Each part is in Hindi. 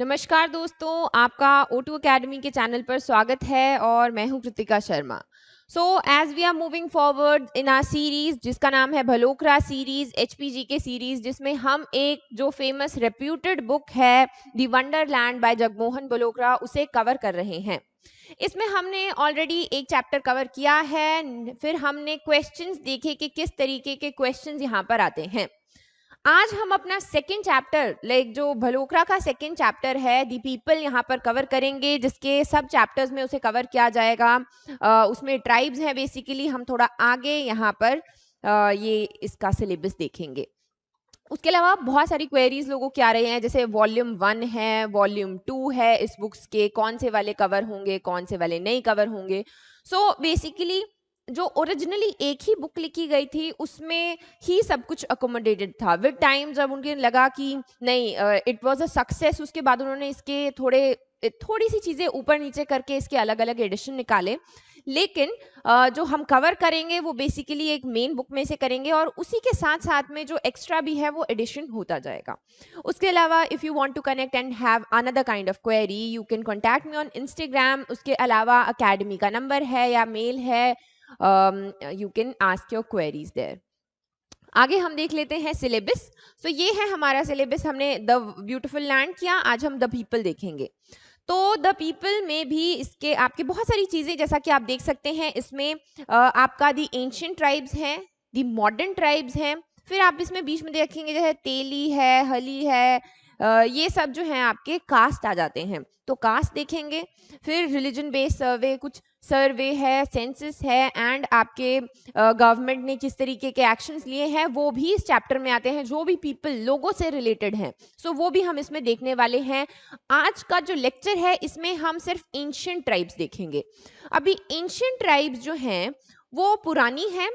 नमस्कार दोस्तों, आपका O2 अकेडमी के चैनल पर स्वागत है और मैं हूं Kritika Sharma. So as we are moving forward in our series जिसका नाम है भलोकरा सीरीज, एचपीजी के सीरीज, जिसमें हम एक जो फेमस रेप्यूटेड बुक है the wonderland by Jagmohan Bhalokra उसे कवर कर रहे हैं। इसमें हमने ऑलरेडी एक चैप्टर कवर किया है, फिर हमने क्वेश्चंस देखे कि किस तरीके के क्वेश्चंस यहाँ पर आते हैं। आज हम अपना सेकंड चैप्टर जो भलोकरा का सेकंड चैप्टर है दी पीपल यहाँ पर कवर करेंगे, जिसके सब चैप्टर्स में उसे कवर किया जाएगा। उसमें ट्राइब्स हैं बेसिकली। हम थोड़ा आगे यहाँ पर ये इसका सिलेबस देखेंगे। उसके अलावा बहुत सारी क्वेरीज लोगों की आ रही हैं, जैसे वॉल्यूम 1 है, वॉल्यूम 2 है, इस बुक्स के कौन से वाले कवर होंगे, कौन से वाले नहीं कवर होंगे। सो बेसिकली जो ओरिजिनली एक ही बुक लिखी गई थी उसमें ही सब कुछ अकोमोडेटेड था। विद टाइम जब उनके लगा कि नहीं, इट वाज अ सक्सेस, उसके बाद उन्होंने इसके थोड़ी सी चीज़ें ऊपर नीचे करके इसके अलग अलग एडिशन निकाले। लेकिन जो हम कवर करेंगे वो बेसिकली एक मेन बुक में से करेंगे और उसी के साथ साथ में जो एक्स्ट्रा भी है वो एडिशन होता जाएगा। उसके अलावा if you want to connect and have another kind of query you can contact me on Instagram. उसके अलावा अकेडमी का नंबर है या मेल है, you can ask your queries there. आगे हम देख लेते हैं सिलेबस। सो ये है हमारा सिलेबस। हमने द ब्यूटीफुल लैंड किया, आज हम द पीपल देखेंगे। तो द पीपल में भी इसके आपके बहुत सारी चीज़ें, जैसा कि आप देख सकते हैं, इसमें आपका दी एंशियंट ट्राइब्स हैं, दी मॉडर्न ट्राइब्स हैं, फिर आप इसमें बीच में देखेंगे जैसे तेली है, हली है, ये सब जो हैं आपके कास्ट आ जाते हैं, तो कास्ट देखेंगे। फिर रिलीजन बेस्ड सर्वे, कुछ सर्वे है, सेंसस है, एंड आपके गवर्नमेंट ने किस तरीके के एक्शंस लिए हैं वो भी इस चैप्टर में आते हैं, जो भी पीपल लोगों से रिलेटेड हैं। सो वो भी हम इसमें देखने वाले हैं। आज का जो लेक्चर है इसमें हम सिर्फ एंशियंट ट्राइब्स देखेंगे। अभी एंशियंट ट्राइब्स जो हैं वो पुरानी हैं,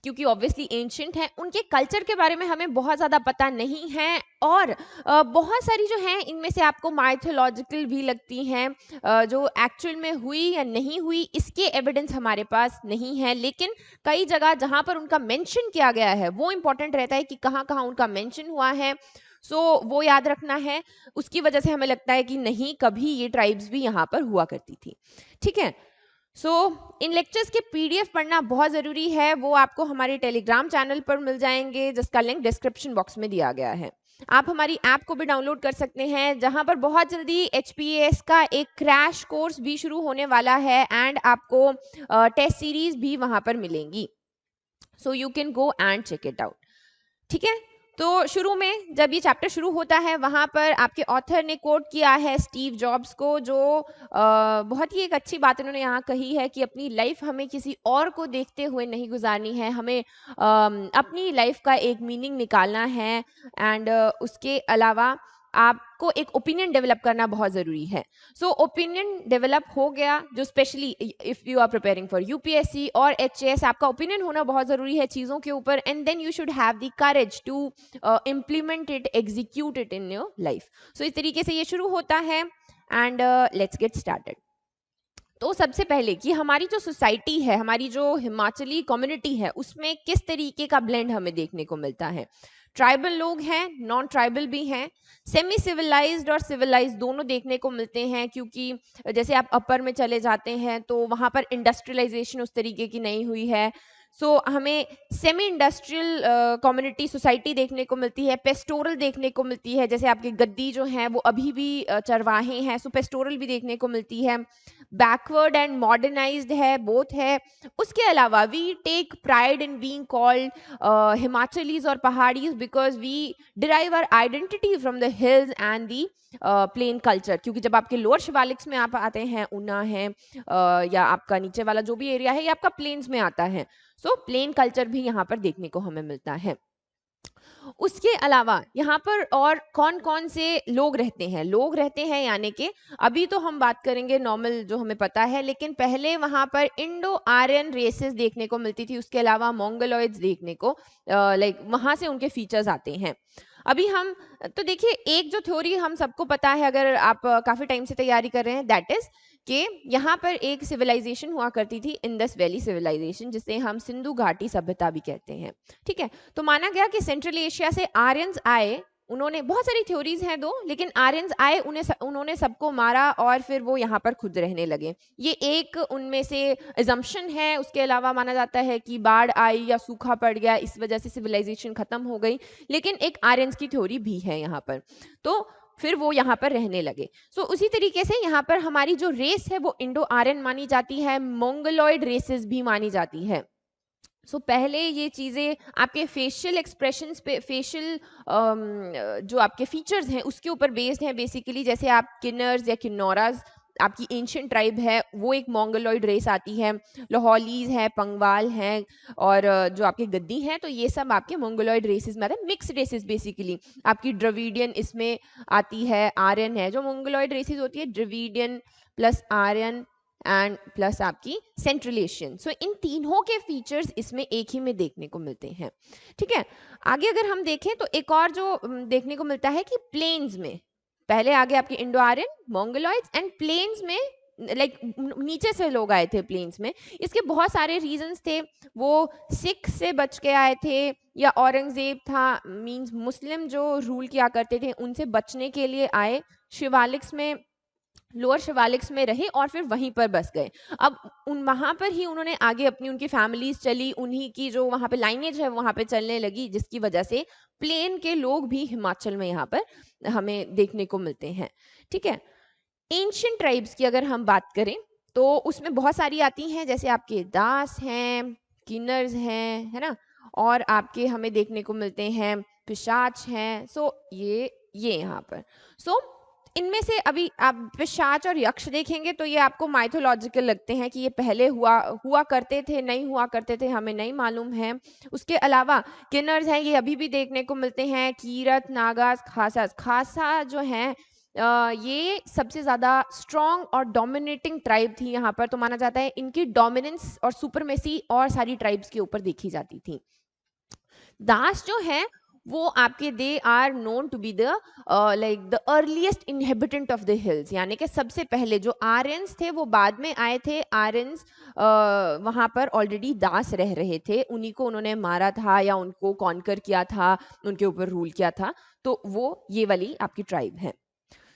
क्योंकि ऑब्वियसली एंशियंट है, उनके कल्चर के बारे में हमें बहुत ज़्यादा पता नहीं है और बहुत सारी जो हैं इनमें से आपको माइथोलॉजिकल भी लगती हैं। जो एक्चुअल में हुई या नहीं हुई इसके एविडेंस हमारे पास नहीं है, लेकिन कई जगह जहाँ पर उनका मेंशन किया गया है वो इम्पोर्टेंट रहता है कि कहाँ कहाँ उनका मेंशन हुआ है। सो वो याद रखना है। उसकी वजह से हमें लगता है कि नहीं, कभी ये ट्राइब्स भी यहाँ पर हुआ करती थी। ठीक है। सो इन लेक्चर्स के पीडीएफ पढ़ना बहुत ज़रूरी है। वो आपको हमारे टेलीग्राम चैनल पर मिल जाएंगे, जिसका लिंक डिस्क्रिप्शन बॉक्स में दिया गया है। आप हमारी ऐप को भी डाउनलोड कर सकते हैं, जहां पर बहुत जल्दी एचपीएस का एक क्रैश कोर्स भी शुरू होने वाला है एंड आपको टेस्ट सीरीज भी वहां पर मिलेंगी। So you can go and check it out. ठीक है। तो शुरू में जब ये चैप्टर शुरू होता है वहाँ पर आपके ऑथर ने कोट किया है स्टीव जॉब्स को, जो बहुत ही एक अच्छी बात उन्होंने यहाँ कही है कि अपनी लाइफ हमें किसी और को देखते हुए नहीं गुजारनी है, हमें अपनी लाइफ का एक मीनिंग निकालना है। एंड उसके अलावा आपको एक ओपिनियन डेवलप करना बहुत ज़रूरी है। सो ओपिनियन डेवलप हो गया, जो specially if you are preparing for UPSC और एचएएस, आपका ओपिनियन होना बहुत ज़रूरी है चीज़ों के ऊपर, and then you should have the courage to implement it, execute it in your life. So इस तरीके से ये शुरू होता है एंड लेट्स गेट स्टार्टेड। तो सबसे पहले कि हमारी जो सोसाइटी है, हमारी जो हिमाचली कम्युनिटी है, उसमें किस तरीके का ब्लेंड हमें देखने को मिलता है। ट्राइबल लोग हैं, नॉन ट्राइबल भी हैं, सेमी सिविलाइज्ड और सिविलाइज्ड दोनों देखने को मिलते हैं, क्योंकि जैसे आप अपर में चले जाते हैं तो वहाँ पर इंडस्ट्रियलाइजेशन उस तरीके की नहीं हुई है। सो हमें सेमी इंडस्ट्रियल कम्युनिटी सोसाइटी देखने को मिलती है, पेस्टोरल देखने को मिलती है, जैसे आपके गद्दी जो हैं वो अभी भी चरवाहे हैं, सो पेस्टोरल भी देखने को मिलती है। बैकवर्ड एंड मॉडर्नाइज्ड है, बोथ है। उसके अलावा we take pride in being called Himachalis और Paharis because we derive our identity from the hills and the plain culture, क्योंकि जब आपके लोअर शिवालिक्स में आप आते हैं, ऊना है या आपका नीचे वाला जो भी एरिया है, ये आपका प्लेन्स में आता है। सो प्लेन कल्चर भी यहाँ पर देखने को हमें मिलता है। उसके अलावा यहाँ पर और कौन कौन से लोग रहते हैं यानी कि अभी तो हम बात करेंगे नॉर्मल जो हमें पता है, लेकिन पहले वहाँ पर इंडो आर्यन रेसेस देखने को मिलती थी। उसके अलावा मोंगोलॉइड्स देखने को वहाँ से उनके फीचर्स आते हैं। अभी हम तो देखिए, एक जो थ्योरी हम सबको पता है, अगर आप काफ़ी टाइम से तैयारी कर रहे हैं, दैट इज कि यहाँ पर एक सिविलाइजेशन हुआ करती थी, इंडस वैली सिविलाइजेशन, जिसे हम सिंधु घाटी सभ्यता भी कहते हैं। ठीक है। तो माना गया कि सेंट्रल एशिया से आर्यंस आए उन्होंने बहुत सारी थ्योरीज हैं दो, लेकिन आर्यंस आए, उन्होंने सबको मारा और फिर वो यहाँ पर खुद रहने लगे। ये एक उनमें से एजम्पशन है। उसके अलावा माना जाता है कि बाढ़ आई या सूखा पड़ गया, इस वजह से सिविलाइजेशन खत्म हो गई, लेकिन एक आर्यंस की थ्योरी भी है यहाँ पर। तो फिर वो यहाँ पर रहने लगे। सो उसी तरीके से यहाँ पर हमारी जो रेस है वो इंडो आर्यन मानी जाती है, मोंगोलॉइड रेसेस भी मानी जाती है। पहले ये चीज़ें आपके फेशियल एक्सप्रेशंस पे, फेशियल जो आपके फीचर्स हैं उसके ऊपर बेस्ड हैं बेसिकली। जैसे आप किन्नर्स या किन्नौराज, आपकी एंशियंट ट्राइब है, वो एक मोंगोलॉइड रेस आती है। लाहौलीज है, पंगवाल हैं, और जो आपके गद्दी हैं, तो ये सब आपके मोंगोलॉइड रेसेस में आते हैं। Mix races basically. आपकी द्रविडियन इसमें आती है, आर्यन है। जो मोंगोलॉइड रेसेस होती है, Dravidian plus Aryan and plus आपकी सेंट्रल एशियन। सो इन तीनों के फीचर्स इसमें एक ही में देखने को मिलते हैं। ठीक है, आगे अगर हम देखें तो एक और जो देखने को मिलता है कि प्लेन्स में, पहले आगे आपके इंडो आर्यन, मोंगोलॉइड्स, एंड प्लेन्स में लाइक नीचे से लोग आए थे प्लेन्स में। इसके बहुत सारे रीजंस थे। वो सिख से बच के आए थे, या औरंगजेब था, मींस मुस्लिम जो रूल किया करते थे उनसे बचने के लिए आए, शिवालिक्स में, लोअर शिवालिक्स में रहे और फिर वहीं पर बस गए। अब उन वहाँ पर ही उन्होंने आगे अपनी उनकी फैमिलीज चली, उन्हीं की जो वहाँ पे लाइनेज है वहाँ पे चलने लगी, जिसकी वजह से प्लेन के लोग भी हिमाचल में यहाँ पर हमें देखने को मिलते हैं। ठीक है, एंशियंट ट्राइब्स की अगर हम बात करें तो उसमें बहुत सारी आती हैं, जैसे आपके दास हैं, किन्नर्स हैं, है ना, और आपके हमें देखने को मिलते हैं पिशाच हैं। ये यहाँ पर इनमें से अभी आप पिशाच और यक्ष देखेंगे तो ये आपको माइथोलॉजिकल लगते हैं कि ये पहले हुआ करते थे, नहीं हुआ करते थे, हमें नहीं मालूम है। उसके अलावा किन्नर्स हैं, ये अभी भी देखने को मिलते हैं। कीरत, नागास, खासास। खासा जो हैं ये सबसे ज़्यादा स्ट्रॉन्ग और डोमिनेटिंग ट्राइब थी यहाँ पर। तो माना जाता है इनकी डोमिनेंस और सुपरमेसी और सारी ट्राइब्स के ऊपर देखी जाती थी। दास जो है वो आपके they are known to be the like the earliest inhabitant of the hills, यानी कि सबसे पहले जो आर्यंस थे वो बाद में आए थे। आर्यंस वहाँ पर ऑलरेडी दास रह रहे थे, उन्हीं को उन्होंने मारा था या उनको कॉन्कर किया था, उनके ऊपर रूल किया था। तो वो ये वाली आपकी ट्राइब है।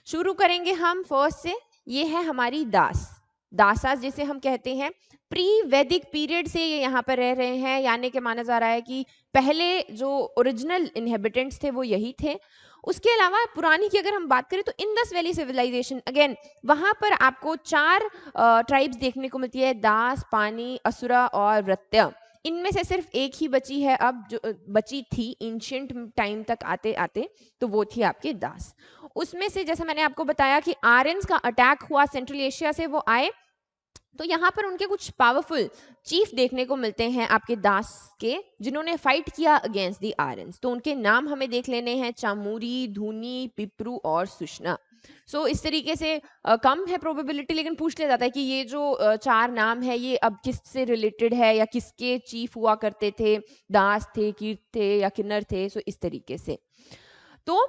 शुरू करेंगे हम फर्स्ट से। ये है हमारी दास, दासास जिसे हम कहते हैं। प्री वैदिक पीरियड से ये यहाँ पर रह रहे हैं, यानी कि माना जा रहा है कि पहले जो ओरिजिनल इनहेबिटेंट्स थे वो यही थे। उसके अलावा पुरानी की अगर हम बात करें तो इंडस वैली सिविलाइजेशन, अगेन वहाँ पर आपको 4 ट्राइब्स देखने को मिलती है, दास, पानी, असुरा और वृत्य। इनमें से सिर्फ एक ही बची है अब, जो बची थी एंशियंट टाइम तक आते आते, तो वो थी आपके दास। उसमें से जैसे मैंने आपको बताया कि आर्यंस का अटैक हुआ, सेंट्रल एशिया से वो आए, तो यहाँ पर उनके कुछ पावरफुल चीफ देखने को मिलते हैं आपके दास के, जिन्होंने फाइट किया अगेंस्ट द आर्यंस। तो उनके नाम हमें देख लेने हैं, चामूरी, धूनी, पिपरू और सुषना। इस तरीके से कम है प्रोबेबिलिटी, लेकिन पूछ लिया जाता है कि ये जो 4 नाम है ये अब किससे रिलेटेड है या किसके चीफ हुआ करते थे, दास थे, कीर्त थे या किन्नर थे। इस तरीके से तो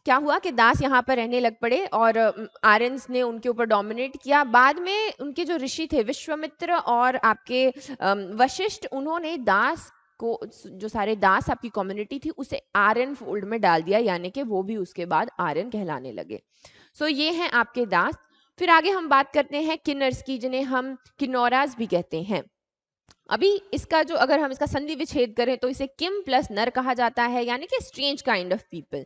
क्या हुआ कि दास यहाँ पर रहने लग पड़े और आर्यंस ने उनके ऊपर डोमिनेट किया। बाद में उनके जो ऋषि थे विश्वामित्र और आपके वशिष्ठ, उन्होंने दास को, जो सारे दास आपकी कम्युनिटी थी, उसे आर्यन फोल्ड में डाल दिया, यानी कि वो भी उसके बाद आर्यन कहलाने लगे। ये हैं आपके दास। फिर आगे हम बात करते हैं किन्नर्स की, जिन्हें हम किन्नौराज भी कहते हैं। अभी इसका जो, अगर हम इसका संधि विच्छेद करें तो इसे किम प्लस नर कहा जाता है, यानी कि स्ट्रेंज काइंड ऑफ पीपल।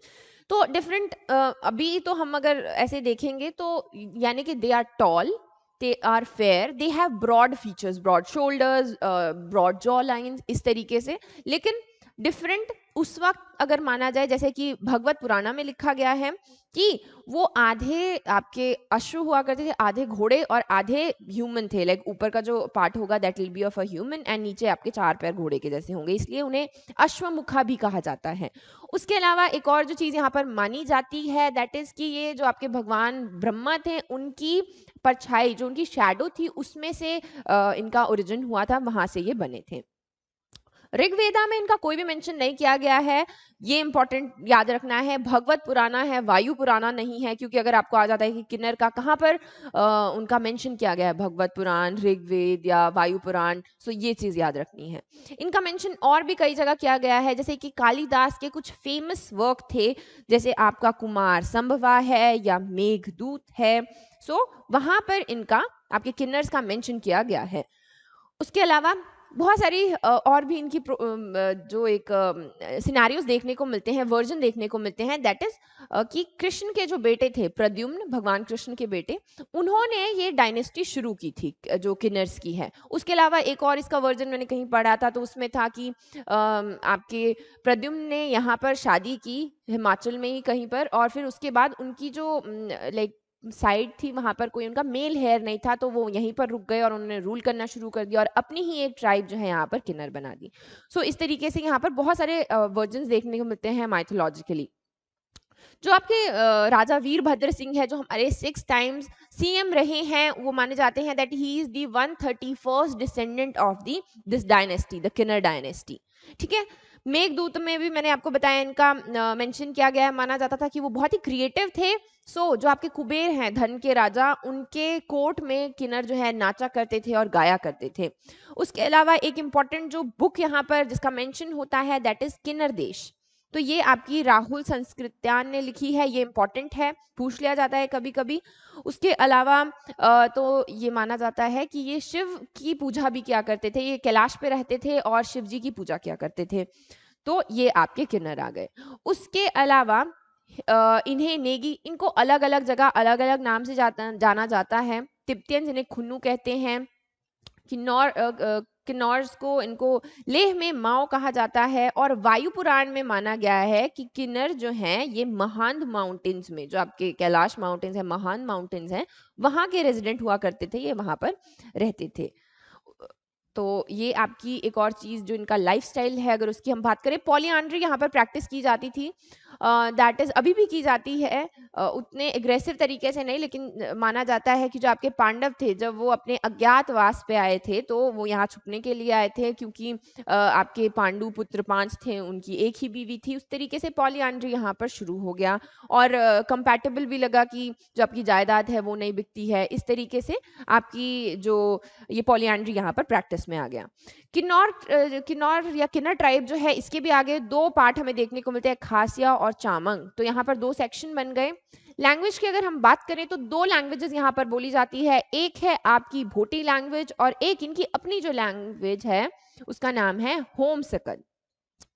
तो डिफरेंट, अभी तो हम अगर ऐसे देखेंगे तो यानी कि they are tall, they are fair, they have broad features, broad shoulders, broad jaw lines, इस तरीके से। लेकिन डिफरेंट उस वक्त अगर माना जाए, जैसे कि भगवत पुराणा में लिखा गया है कि वो आधे आपके अश्व हुआ करते थे, आधे घोड़े और आधे ह्यूमन थे। लाइक ऊपर का जो पार्ट होगा that will be of a human, and नीचे आपके 4 पैर घोड़े के जैसे होंगे, इसलिए उन्हें अश्वमुखा भी कहा जाता है। उसके अलावा एक और जो चीज़ यहाँ पर मानी जाती है दैट इज कि ये जो आपके भगवान ब्रह्मा थे, उनकी परछाई, जो उनकी शैडो थी, उसमें से इनका ओरिजिन हुआ था, वहां से ये बने थे। ऋग्वेदा में इनका कोई भी मेंशन नहीं किया गया है, ये इंपॉर्टेंट याद रखना है। भगवत पुराना है, वायु पुराना नहीं है, क्योंकि अगर आपको आ जाता है कि किन्नर का कहाँ पर उनका मेंशन किया गया है, भगवत पुराण, ऋग्वेद या वायु पुराण, सो ये चीज याद रखनी है। इनका मेंशन और भी कई जगह किया गया है, जैसे कि कालिदास के कुछ फेमस वर्क थे, जैसे आपका कुमार संभवा है या मेघदूत है, सो वहां पर इनका आपके किन्नर्स का मेंशन किया गया है। उसके अलावा बहुत सारी और भी इनकी जो एक सिनेरियोज देखने को मिलते हैं, वर्जन देखने को मिलते हैं, दैट इज कि कृष्ण के जो बेटे थे, प्रद्युम्न, भगवान कृष्ण के बेटे, उन्होंने ये डायनेस्टी शुरू की थी जो किन्नर्स की है। उसके अलावा एक और इसका वर्जन मैंने कहीं पढ़ा था, तो उसमें था कि आपके प्रद्युम्न ने यहाँ पर शादी की हिमाचल में ही कहीं पर, और फिर उसके बाद उनकी जो लाइक साइड थी वहां पर कोई उनका मेल हेयर नहीं था, तो वो यहीं पर रुक गए और उन्होंने रूल करना शुरू कर दिया और अपनी ही एक ट्राइब जो है यहाँ पर किन्नर बना दी। सो इस तरीके से यहाँ पर बहुत सारे वर्जन्स देखने को मिलते हैं माइथोलॉजिकली। जो आपके राजा वीरभद्र सिंह है, जो हमारे 6 टाइम्स सीएम रहे हैं, वो माने जाते हैं that he is the 131st descendant of the this dynasty, the Kinnar dynasty. ठीक है। मेघदूत में भी मैंने आपको बताया, इनका मेंशन किया गया है, माना जाता था कि वो बहुत ही क्रिएटिव थे। सो जो आपके कुबेर हैं, धन के राजा, उनके कोर्ट में किन्नर जो है नाचा करते थे और गाया करते थे। उसके अलावा एक इंपॉर्टेंट जो बुक यहाँ पर जिसका मेंशन होता है दैट इज किन्नर देश, तो ये आपकी राहुल संस्कृत्यान ने लिखी है, ये इंपॉर्टेंट है, पूछ लिया जाता है कभी कभी। उसके अलावा तो ये माना जाता है कि ये शिव की पूजा भी किया करते थे, ये कैलाश पे रहते थे और शिव जी की पूजा किया करते थे। तो ये आपके किन्नर आ गए। उसके अलावा इन्हें नेगी, इनको अलग अलग जगह अलग अलग नाम से जाना जाता है। तिब्बतियंस इन्हें खुन्नू कहते हैं। किन्नौर किन्नौर्स को, इनको लेह में माओ कहा जाता है। और वायु पुराण में माना गया है कि किन्नर जो हैं ये महान माउंटेन्स में, जो आपके कैलाश माउंटेन्स है, महान माउंटेन्स हैं, वहां के रेजिडेंट हुआ करते थे, ये वहां पर रहते थे। तो ये आपकी एक और चीज जो इनका लाइफस्टाइल है, अगर उसकी हम बात करें, पॉलीआंड्री यहाँ पर प्रैक्टिस की जाती थी, दैट इज अभी भी की जाती है, उतने एग्रेसिव तरीके से नहीं, लेकिन माना जाता है कि जो आपके पांडव थे, जब वो अपने अज्ञातवास पे आए थे, तो वो यहाँ छुपने के लिए आए थे, क्योंकि आपके पांडु पुत्र 5 थे, उनकी एक ही बीवी थी। उस तरीके से पॉलीआंड्री यहाँ पर शुरू हो गया, और कंपैटिबल भी लगा कि जो आपकी जायदाद है वो नहीं बिकती है, इस तरीके से आपकी जो ये पॉलीआंड्री यहाँ पर प्रैक्टिस में आ गया। किन्नौर या किन्नर ट्राइब जो है, इसके भी आगे 2 पार्ट हमें देखने को मिलते हैं, खासिया और चामंग। तो यहाँ पर 2 सेक्शन बन गए। लैंग्वेज की अगर हम बात करें तो 2 लैंग्वेजेस यहाँ पर बोली जाती है, एक है आपकी भोटी लैंग्वेज और एक इनकी अपनी जो लैंग्वेज है उसका नाम है होम सकल।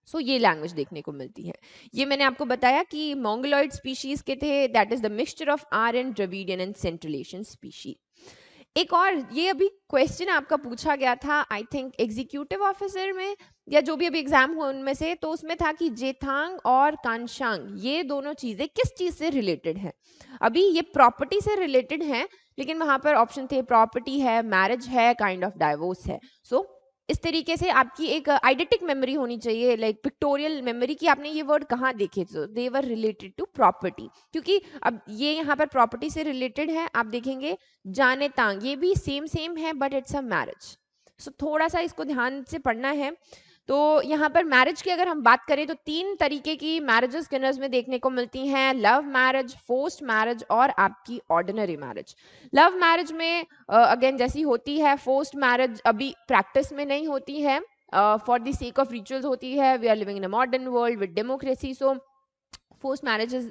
सो ये लैंग्वेज देखने को मिलती है। ये मैंने आपको बताया कि मोंगोलॉइड स्पीशीज के थे, that is the mixture of Aryan, Dravidian and central Asian species. एक और ये अभी क्वेश्चन आपका पूछा गया था, आई थिंक एग्जीक्यूटिव ऑफिसर में या जो भी अभी एग्जाम हुआ उनमें से, तो उसमें था कि जेथांग और कांशांग ये दोनों चीजें किस चीज से रिलेटेड है। अभी ये प्रॉपर्टी से रिलेटेड है, लेकिन वहां पर ऑप्शन थे प्रॉपर्टी है, मैरिज है, काइंड ऑफ डाइवोर्स है। सो इस तरीके से आपकी एक आइडेंटिक मेमोरी होनी चाहिए, लाइक पिक्टोरियल मेमोरी, की आपने ये वर्ड कहाँ देखे, तो दे वर रिलेटेड टू प्रॉपर्टी, क्योंकि अब ये यहाँ पर प्रॉपर्टी से रिलेटेड है। आप देखेंगे जाने तांग, ये भी सेम सेम है बट इट्स अ मैरिज, सो थोड़ा सा इसको ध्यान से पढ़ना है। तो यहाँ पर मैरिज की अगर हम बात करें तो 3 तरीके की मैरिजेस किन्नर्स में देखने को मिलती हैं, लव मैरिज, फोर्स्ड मैरिज और आपकी ऑर्डिनरी मैरिज। लव मैरिज में अगेन जैसी होती है, फोर्स्ड मैरिज अभी प्रैक्टिस में नहीं होती है, for the sake of rituals होती है। We are living in a modern world with democracy, so forced marriage is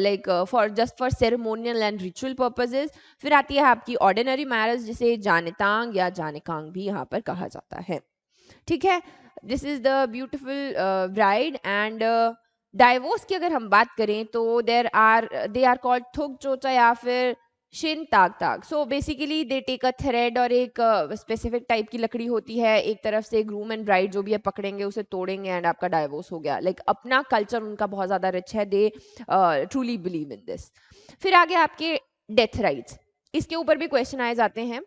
like for just for ceremonial and ritual purposes। फिर आती है आपकी ऑर्डिनरी मैरिज, जिसे जानेतांग या जानेकांग भी यहाँ पर कहा जाता है। ठीक है, this is the beautiful bride. And divorce की अगर हम बात करें तो दे आर कॉल्ड थुक चोचा या फिर शिन ताग ताग। So basically they take a thread और एक स्पेसिफिक टाइप की लकड़ी होती है, एक तरफ से ग्रूम एंड ब्राइड जो भी है पकड़ेंगे, उसे तोड़ेंगे एंड आपका डाइवोर्स हो गया। लाइक अपना कल्चर उनका बहुत ज्यादा रिच है, दे ट्रूली बिलीव इन दिस। फिर आगे आपके डेथ राइट्स, इसके ऊपर भी क्वेश्चन आए जाते हैं।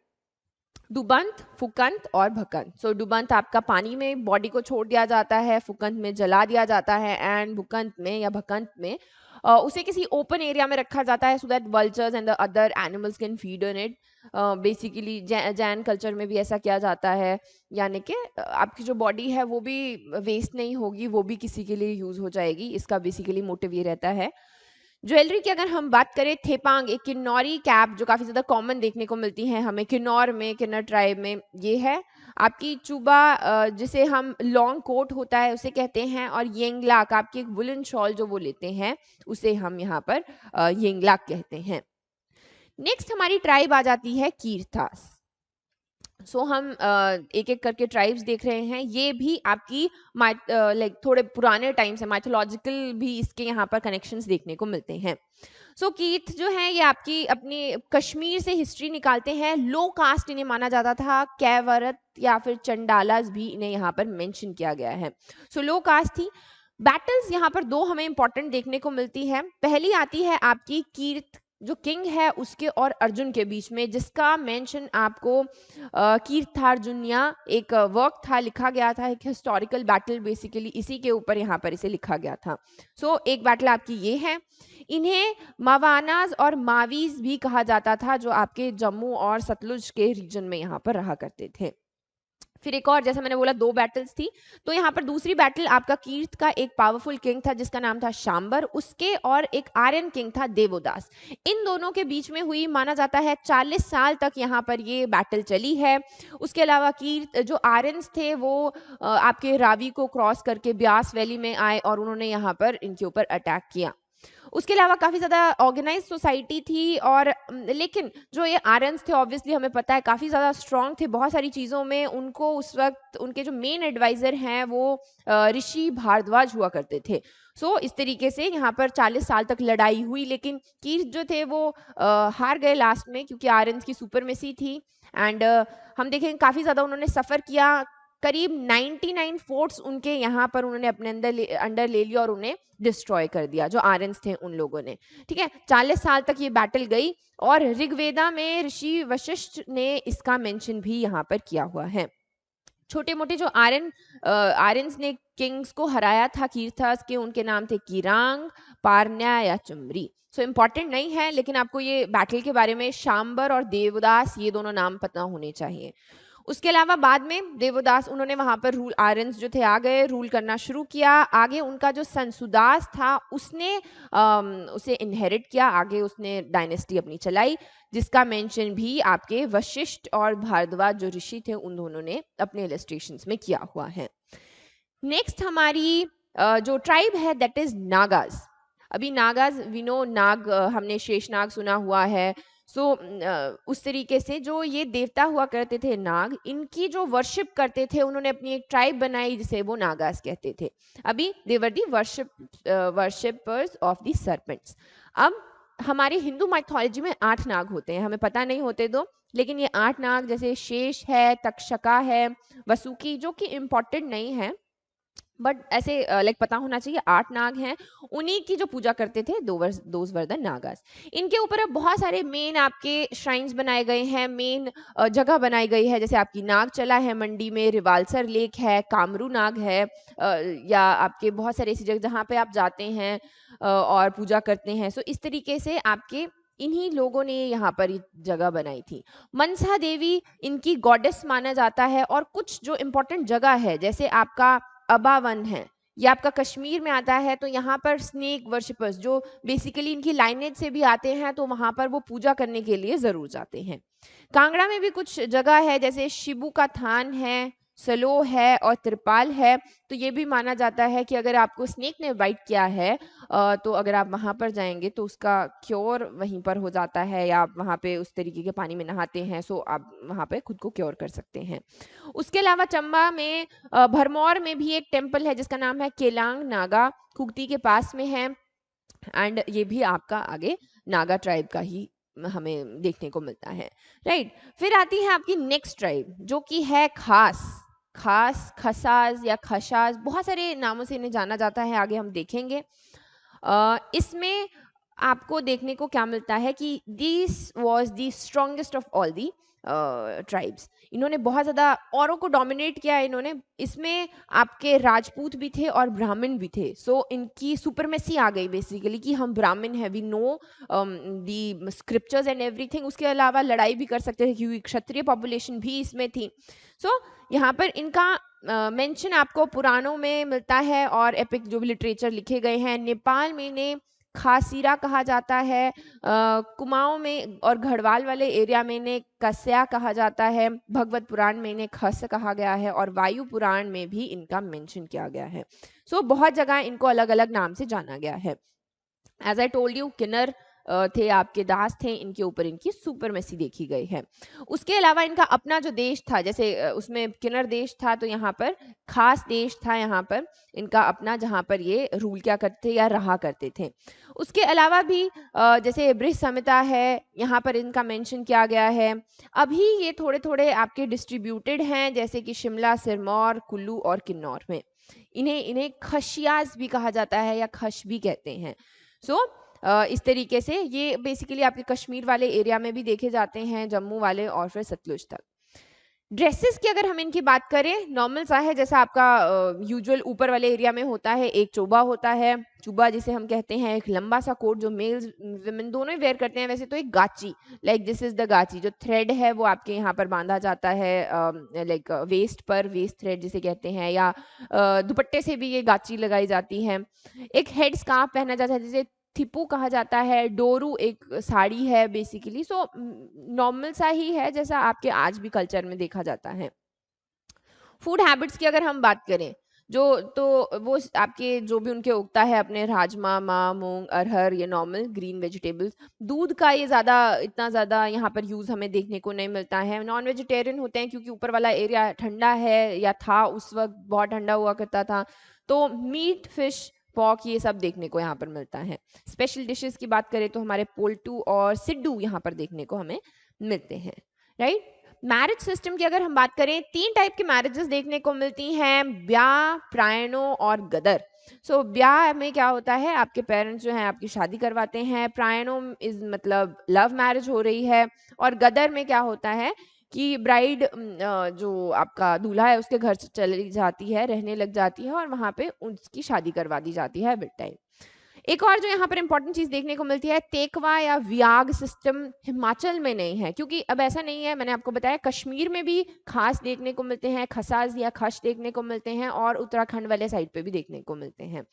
डुबंत, फुकंत और भकंत। सो डुबंत आपका पानी में बॉडी को छोड़ दिया जाता है, फुकंत में जला दिया जाता है, एंड भुकंत में या भकंत में उसे किसी ओपन एरिया में रखा जाता है so that vultures and the other animals can feed on it. Basically Jain culture में भी ऐसा किया जाता है, यानी कि आपकी जो बॉडी है वो भी वेस्ट नहीं होगी, वो भी किसी के लिए यूज हो जाएगी। इसका बेसिकली मोटिव ये रहता है। ज्वेलरी की अगर हम बात करें, थेपांग एक किन्नौरी कैप जो काफ़ी ज़्यादा कॉमन देखने को मिलती है हमें किन्नौर में, किन्नर ट्राइब में, ये है। आपकी चूबा जिसे हम लॉन्ग कोट होता है उसे कहते हैं, और येंगलाक आपकी एक वुलन शॉल जो वो लेते हैं उसे हम यहाँ पर येंगलाक कहते हैं। नेक्स्ट हमारी ट्राइब आ जाती है कीर्थास। सो हम एक एक करके ट्राइब्स देख रहे हैं। ये भी आपकी लाइक थोड़े पुराने टाइम से माइथोलॉजिकल भी इसके यहाँ पर कनेक्शंस देखने को मिलते हैं। सो कीथ जो है ये आपकी अपनी कश्मीर से हिस्ट्री निकालते हैं। लो कास्ट इन्हें माना जाता था, कैवरत या फिर चंडालास भी इन्हें यहाँ पर मेंशन किया गया है। सो लो कास्ट थी। बैटल्स यहाँ पर दो हमें इंपॉर्टेंट देखने को मिलती है। पहली आती है आपकी कीर्त जो किंग है उसके और अर्जुन के बीच में, जिसका मेंशन आपको कीर्थार्जुनिया एक वर्क था, लिखा गया था, एक हिस्टोरिकल बैटल बेसिकली इसी के ऊपर यहाँ पर इसे लिखा गया था। सो एक बैटल आपकी ये है। इन्हें मावानाज और मावीज भी कहा जाता था, जो आपके जम्मू और सतलुज के रीजन में यहाँ पर रहा करते थे। फिर एक और, जैसे मैंने बोला, दो बैटल्स थी, तो यहाँ पर दूसरी बैटल आपका कीर्त का एक पावरफुल किंग था जिसका नाम था शांबर, उसके और एक आर्यन किंग था देवोदास। इन दोनों के बीच में हुई, माना जाता है 40 साल तक यहाँ पर ये बैटल चली है। उसके अलावा कीर्त जो आर्यंस थे वो आपके रावी को क्रॉस करके ब्यास वैली में आए और उन्होंने यहाँ पर इनके ऊपर अटैक किया। उसके अलावा काफ़ी ज़्यादा ऑर्गेनाइज सोसाइटी थी, और लेकिन जो ये आर्यंस थे ऑब्वियसली हमें पता है काफ़ी ज़्यादा स्ट्रॉन्ग थे बहुत सारी चीज़ों में। उनको उस वक्त उनके जो मेन एडवाइज़र हैं वो ऋषि भारद्वाज हुआ करते थे। सो इस तरीके से यहाँ पर 40 साल तक लड़ाई हुई, लेकिन कीर्त जो थे वो हार गए लास्ट में क्योंकि आर्यंस की सुपरमेसी थी। एंड हम देखेंगे काफ़ी ज़्यादा उन्होंने सफ़र किया। करीब 99 फोर्ट्स उनके यहाँ पर उन्होंने अपने अंडर ले लिया और उन्हें डिस्ट्रॉय कर दिया, जो आर्यंस थे उन लोगों ने। ठीक है, 40 साल तक ये बैटल गई, और ऋग्वेदा में ऋषि वशिष्ठ ने इसका मेंशन भी यहाँ पर किया हुआ है। छोटे मोटे जो आर्यंस ने किंग्स को हराया था कीर्थास के, उनके नाम थे किरांग, पारन्या या चुमरी। सो इम्पॉर्टेंट नहीं है, लेकिन आपको ये बैटल के बारे में शांबर और देवदास ये दोनों नाम पता होने चाहिए। उसके अलावा बाद में देवदास उन्होंने वहां पर रूल, आर्यंस जो थे आ गए, रूल करना शुरू किया। आगे उनका जो सन सुदास था उसने उसे इनहेरिट किया, आगे उसने डायनेस्टी अपनी चलाई, जिसका मेंशन भी आपके वशिष्ठ और भारद्वाज जो ऋषि थे उन दोनों ने अपने इलस्ट्रेशंस में किया हुआ है। नेक्स्ट हमारी जो ट्राइब है दैट इज नागाज। अभी नागाज विनो नाग, हमने शेषनाग सुना हुआ है। सो उस तरीके से जो ये देवता हुआ करते थे नाग, इनकी जो वर्शिप करते थे, उन्होंने अपनी एक ट्राइब बनाई जिसे वो नागास कहते थे। अभी देवर दी वर्शिपर्स ऑफ द सर्पेंट्स। अब हमारे हिंदू माइथोलॉजी में 8 नाग होते हैं, हमें पता नहीं होते दो, लेकिन ये 8 नाग जैसे शेष है, तक्षका है, वसुकी, जो कि इम्पोर्टेंट नहीं है बट ऐसे लाइक पता होना चाहिए, 8 नाग हैं। उन्हीं की जो पूजा करते थे दोज वर द नागास। इनके ऊपर अब बहुत सारे मेन आपके श्राइन्स बनाए गए हैं, मेन जगह बनाई गई है, जैसे आपकी नागचला है मंडी में, रिवालसर लेक है, कामरू नाग है, या आपके बहुत सारे ऐसी जगह जहाँ पे आप जाते हैं और पूजा करते हैं। सो इस तरीके से आपके इन्हीं लोगों ने यहाँ पर जगह बनाई थी। मनसा देवी इनकी गॉडेस माना जाता है, और कुछ जो इम्पोर्टेंट जगह है जैसे आपका अबावन है, ये आपका कश्मीर में आता है, तो यहाँ पर स्नेक वर्शिपर्स जो बेसिकली इनकी लाइनेज से भी आते हैं, तो वहाँ पर वो पूजा करने के लिए ज़रूर जाते हैं। कांगड़ा में भी कुछ जगह है जैसे शिबू का थान है, सलो है और त्रिपाल है। तो ये भी माना जाता है कि अगर आपको स्नेक ने बाइट किया है तो अगर आप वहाँ पर जाएंगे तो उसका क्योर वहीं पर हो जाता है, या आप वहाँ पे उस तरीके के पानी में नहाते हैं, सो आप वहाँ पे खुद को क्योर कर सकते हैं। उसके अलावा चंबा में भरमौर में भी एक टेम्पल है जिसका नाम है केलांग नागा, कुगती के पास में है, एंड ये भी आपका आगे नागा ट्राइब का ही हमें देखने को मिलता है, राइट। फिर आती है आपकी नेक्स्ट ट्राइब जो कि है खास, खसाज या खशाज, बहुत सारे नामों से इन्हें जाना जाता है, आगे हम देखेंगे। इसमें आपको देखने को क्या मिलता है कि this was the strongest of all the tribes. इन्होंने बहुत ज़्यादा औरों को डोमिनेट किया है इन्होंने। इसमें आपके राजपूत भी थे और ब्राह्मण भी थे। सो इनकी सुपरमेसी आ गई बेसिकली कि हम ब्राह्मण हैं, we know the scriptures and everything. उसके अलावा लड़ाई भी कर सकते थे क्योंकि क्षत्रिय पॉपुलेशन भी इसमें थी। सो यहाँ पर इनका मेंशन आपको पुराणों में मिलता है और एपिक जो भी लिटरेचर लिखे गए हैं। नेपाल में इन्हें खासीरा कहा जाता है, कुमाऊं में और घड़वाल वाले एरिया में इन्हें कस्या कहा जाता है, भगवत पुराण में इन्हें खस कहा गया है और वायु पुराण में भी इनका मेंशन किया गया है। सो बहुत जगह इनको अलग अलग नाम से जाना गया है। एज आई टोल्ड यू, किन्नर थे, आपके दास थे, इनके ऊपर इनकी सुपरमेसी देखी गई है। उसके अलावा इनका अपना जो देश था, जैसे उसमें किन्नर देश था तो यहाँ पर खास देश था, यहाँ पर इनका अपना, जहाँ पर ये रूल क्या करते या रहा करते थे। उसके अलावा भी जैसे बृहत् संहिता है, यहाँ पर इनका मेंशन किया गया है। अभी ये थोड़े थोड़े आपके डिस्ट्रीब्यूटेड हैं, जैसे कि शिमला, सिरमौर, कुल्लू और किन्नौर में। इन्हें इन्हें खशियाज भी कहा जाता है या खश भी कहते हैं। सो इस तरीके से ये बेसिकली आपके कश्मीर वाले एरिया में भी देखे जाते हैं, जम्मू वाले और फिर सतलुज तक। ड्रेसेस की अगर हम इनकी बात करें, नॉर्मल सा है जैसा आपका यूजुअल ऊपर वाले एरिया में होता है। एक चोबा होता है, चुबा जिसे हम कहते हैं, एक लंबा सा कोट जो मेल्स विमेन दोनों ही वेयर करते हैं। वैसे तो एक गाची, लाइक दिस इज द गाची, जो थ्रेड है वो आपके यहाँ पर बांधा जाता है, लाइक वेस्ट पर, वेस्ट थ्रेड जिसे कहते हैं, या दुपट्टे से भी ये गाची लगाई जाती है। एक हेड स्कार्फ पहना जाता है जिसे थिपू कहा जाता है। डोरू एक साड़ी है बेसिकली। सो नॉर्मल सा ही है जैसा आपके आज भी कल्चर में देखा जाता है। फूड हैबिट्स की अगर हम बात करें, जो तो वो आपके जो भी उनके उगता है अपने राजमा, माँ, मूंग, अरहर, ये नॉर्मल ग्रीन वेजिटेबल्स। दूध का ये ज़्यादा, इतना ज़्यादा यहाँ पर यूज़ हमें देखने को नहीं मिलता है। नॉन वेजिटेरियन होते हैं क्योंकि ऊपर वाला एरिया ठंडा है या था, उस वक्त बहुत ठंडा हुआ करता था। तो मीट, फिश, पॉक ये सब देखने को यहाँ पर मिलता है। स्पेशल डिशेस की बात करें तो हमारे पोल्टू और सिड्डू यहाँ पर देखने को हमें मिलते हैं, राइट। मैरिज सिस्टम की अगर हम बात करें, 3 टाइप की मैरिजेस देखने को मिलती हैं, ब्याह, प्रायणों और गदर। सो ब्याह में क्या होता है, आपके पेरेंट्स जो हैं आपकी शादी करवाते हैं। प्रायणों इज मतलब लव मैरिज हो रही है। और गदर में क्या होता है कि ब्राइड जो आपका दूल्हा है उसके घर से चली जाती है, रहने लग जाती है और वहां पे उसकी शादी करवा दी जाती है विद टाइम। एक और जो यहाँ पर इंपॉर्टेंट चीज देखने को मिलती है, तेकवा या व्याग सिस्टम हिमाचल में नहीं है, क्योंकि अब ऐसा नहीं है, मैंने आपको बताया कश्मीर में भी खास देखने को मिलते हैं, खसाज या खश देखने को मिलते हैं, और उत्तराखंड वाले साइड पे भी देखने को मिलते हैं।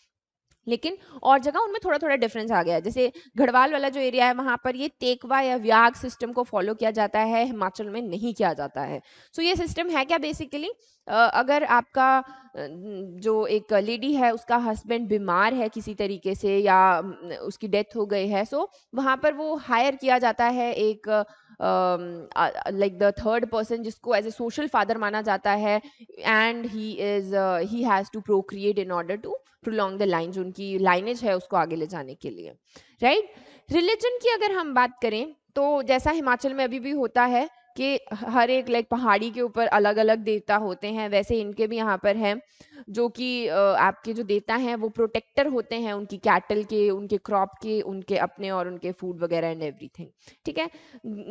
लेकिन और जगह उनमें थोड़ा थोड़ा डिफरेंस आ गया है। जैसे गढ़वाल वाला जो एरिया है वहां पर ये तेकवा या व्याग सिस्टम को फॉलो किया जाता है, हिमाचल में नहीं किया जाता है। सो ये सिस्टम है क्या बेसिकली, अगर आपका जो एक लेडी है उसका हस्बैंड बीमार है किसी तरीके से या उसकी डेथ हो गई है, सो वहां पर वो हायर किया जाता है एक लाइक द थर्ड पर्सन जिसको एज ए सोशल फादर माना जाता है, and he has to procreate in order to prolong the line, जो उनकी लाइनेज है उसको आगे ले जाने के लिए, राइट। रिलीजन की अगर हम बात करें तो जैसा हिमाचल में अभी भी होता है कि हर एक लाइक पहाड़ी के ऊपर अलग अलग देवता होते हैं, वैसे इनके भी यहाँ पर हैं, जो कि आपके जो देवता हैं वो प्रोटेक्टर होते हैं उनकी कैटल के, उनके क्रॉप के, उनके अपने और उनके फूड वगैरह एंड एवरीथिंग, ठीक है।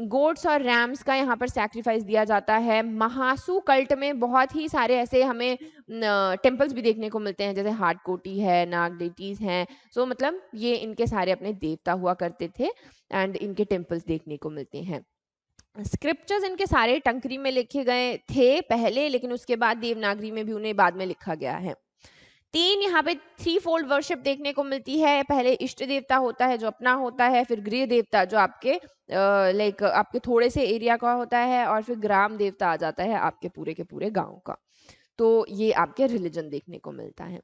गोट्स और रैम्स का यहाँ पर सैक्रिफाइस दिया जाता है। महासु कल्ट में बहुत ही सारे ऐसे हमें टेम्पल्स भी देखने को मिलते हैं, जैसे हाटकोटी है, नाग डेटीज हैं। सो मतलब ये इनके सारे अपने देवता हुआ करते थे एंड इनके टेम्पल्स देखने को मिलते हैं। स्क्रिप्चर्स इनके सारे टंकरी में लिखे गए थे पहले, लेकिन उसके बाद देवनागरी में भी उन्हें बाद में लिखा गया है। 3 यहाँ पे 3 फोल्ड वर्शिप देखने को मिलती है। पहले इष्ट देवता होता है जो अपना होता है, फिर गृह देवता जो आपके लाइक आपके थोड़े से एरिया का होता है, और फिर ग्राम देवता आ जाता है आपके पूरे के पूरे गांव का। तो ये आपके रिलीजन देखने को मिलता है।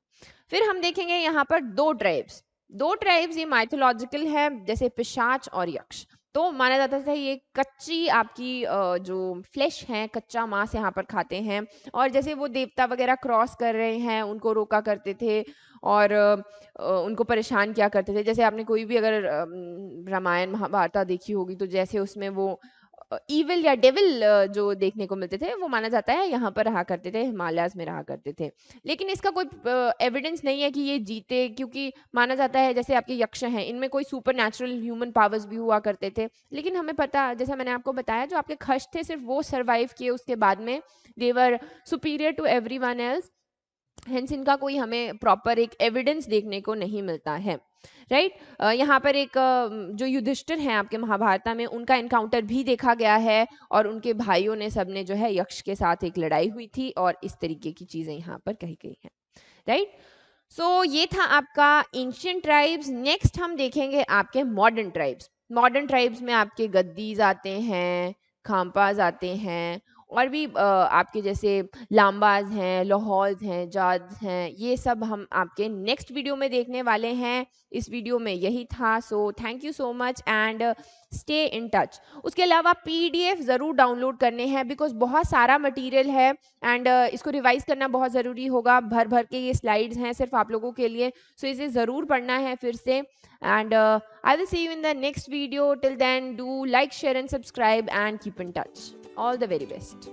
फिर हम देखेंगे यहाँ पर 2 ट्राइब्स ये माइथोलॉजिकल है, जैसे पिशाच और यक्ष। तो माना जाता था ये कच्ची आपकी जो फ्लेश है, कच्चा मांस यहाँ पर खाते हैं, और जैसे वो देवता वगैरह क्रॉस कर रहे हैं उनको रोका करते थे और उनको परेशान किया करते थे। जैसे आपने कोई भी अगर रामायण महाभारत देखी होगी तो जैसे उसमें वो ईविल या डेविल जो देखने को मिलते थे वो माना जाता है यहाँ पर रहा करते थे, हिमालयाज़ में रहा करते थे। लेकिन इसका कोई एविडेंस नहीं है कि ये जीते, क्योंकि माना जाता है जैसे आपके यक्ष हैं, इनमें कोई सुपर नेचुरल ह्यूमन पावर्स भी हुआ करते थे। लेकिन हमें पता, जैसा मैंने आपको बताया, जो आपके खश थे सिर्फ वो सर्वाइव किए, उसके बाद में they were superior to everyone else. Hence इनका कोई हमें प्रॉपर एक एविडेंस देखने को नहीं मिलता है, राइट। यहाँ पर एक जो युधिष्ठिर हैं आपके महाभारत में, उनका एनकाउंटर भी देखा गया है, और उनके भाइयों ने सबने जो है यक्ष के साथ एक लड़ाई हुई थी, और इस तरीके की चीज़ें यहाँ पर कही गई हैं, राइट। सो ये था आपका एंशियंट ट्राइब्स। नेक्स्ट हम देखेंगे आपके मॉडर्न ट्राइब्स। मॉडर्न ट्राइब्स में आपके गद्दीज आते हैं, खाम्पाज आते हैं, और भी आपके जैसे लाम्बाज हैं, लाहौल्स हैं, जाद हैं, ये सब हम आपके नेक्स्ट वीडियो में देखने वाले हैं। इस वीडियो में यही था। So thank you so much and stay in touch. उसके अलावा पीडीएफ ज़रूर डाउनलोड करने हैं, बिकॉज बहुत सारा मटेरियल है एंड इसको रिवाइज करना बहुत ज़रूरी होगा। भर भर के ये स्लाइड्स हैं सिर्फ आप लोगों के लिए, सो इसे ज़रूर पढ़ना है फिर से। And I will see you in the next video. Till then do like, share and subscribe and keep in touch. All the very best.